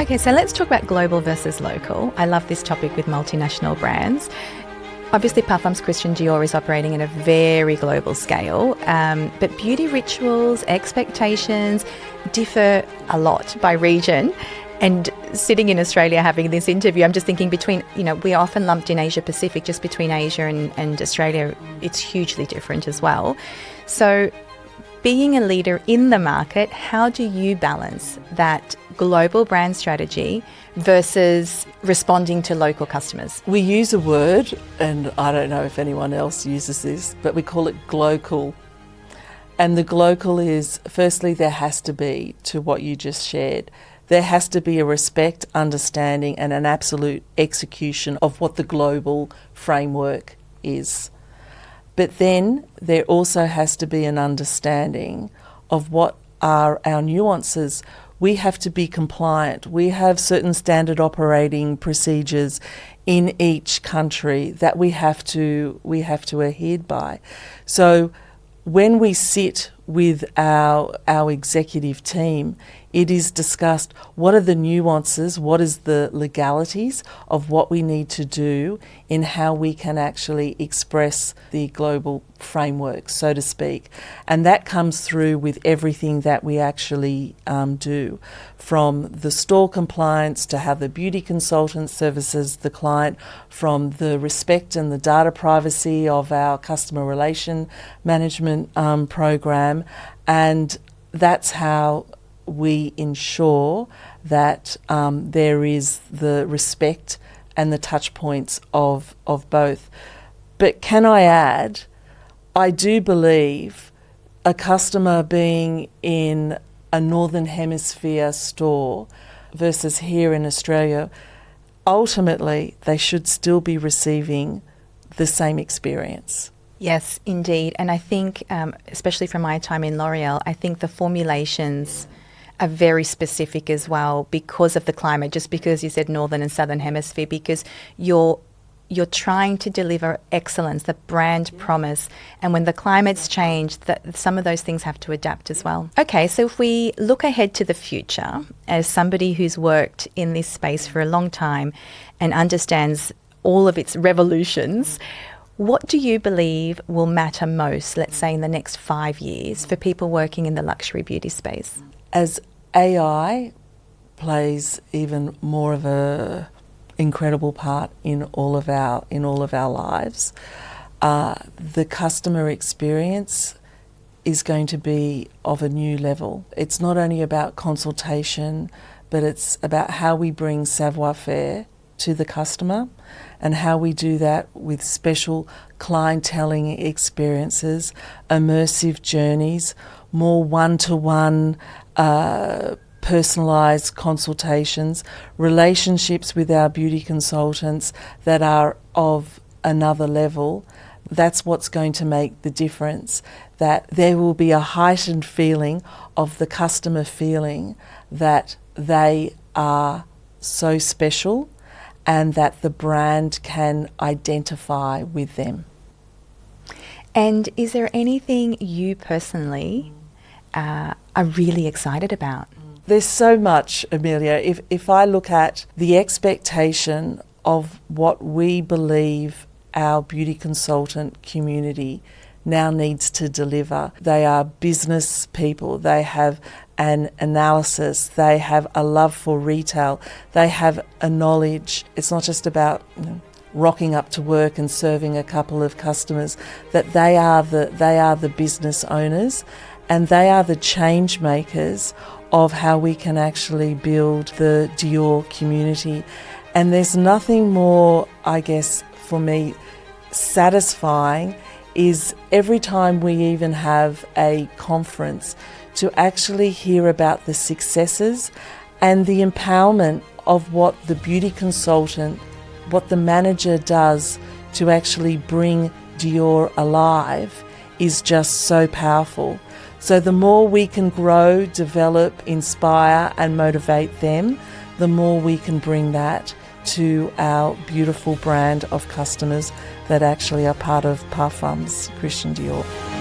Okay, so let's talk about global versus local. I love this topic with multinational brands. Obviously, Parfums Christian Dior is operating at a very global scale, but beauty rituals, expectations differ a lot by region. And sitting in Australia having this interview, I'm just thinking we're often lumped in Asia Pacific, just between Asia and Australia, it's hugely different as well. So being a leader in the market, how do you balance that global brand strategy versus responding to local customers? We use a word, and I don't know if anyone else uses this, but we call it glocal. And the glocal is, firstly, there has to be, to what you just shared, there has to be a respect, understanding, and an absolute execution of what the global framework is. But then there also has to be an understanding of what are our nuances. We have to be compliant. We have certain standard operating procedures in each country that we have to adhere by. So when we sit with our executive team, it is discussed what are the nuances, what is the legalities of what we need to do in how we can actually express the global framework, so to speak. And that comes through with everything that we actually do, from the store compliance to how the beauty consultant services the client, from the respect and the data privacy of our customer relation management program. And that's how we ensure that there is the respect and the touch points of both. But can I add, I do believe a customer being in a Northern Hemisphere store versus here in Australia, ultimately they should still be receiving the same experience. Yes, indeed. And I think, especially from my time in L'Oreal, I think the formulations are very specific as well because of the climate, just because you said Northern and Southern Hemisphere, because you're trying to deliver excellence, the brand promise. And when the climates change, some of those things have to adapt as well. Okay, so if we look ahead to the future, as somebody who's worked in this space for a long time and understands all of its revolutions, what do you believe will matter most, let's say in the next 5 years, for people working in the luxury beauty space? As AI plays even more of a incredible part in all of our lives, the customer experience is going to be of a new level. It's not only about consultation, but it's about how we bring savoir-faire to the customer and how we do that with special clienteling experiences, immersive journeys, more one-to-one personalised consultations, relationships with our beauty consultants that are of another level. That's what's going to make the difference, that there will be a heightened feeling of the customer feeling that they are so special and that the brand can identify with them. And is there anything you personally are really excited about? There's so much, Amelia. If I look at the expectation of what we believe our beauty consultant community now needs to deliver, they are business people, they have an analysis, they have a love for retail, they have a knowledge. It's not just about rocking up to work and serving a couple of customers, that they are the business owners and they are the change makers of how we can actually build the Dior community. And there's nothing more, I guess, for me, satisfying is every time we even have a conference to actually hear about the successes and the empowerment of what the beauty consultant, what the manager does to actually bring Dior alive is just so powerful. So the more we can grow, develop, inspire and motivate them, the more we can bring that to our beautiful brand of customers that actually are part of Parfums Christian Dior.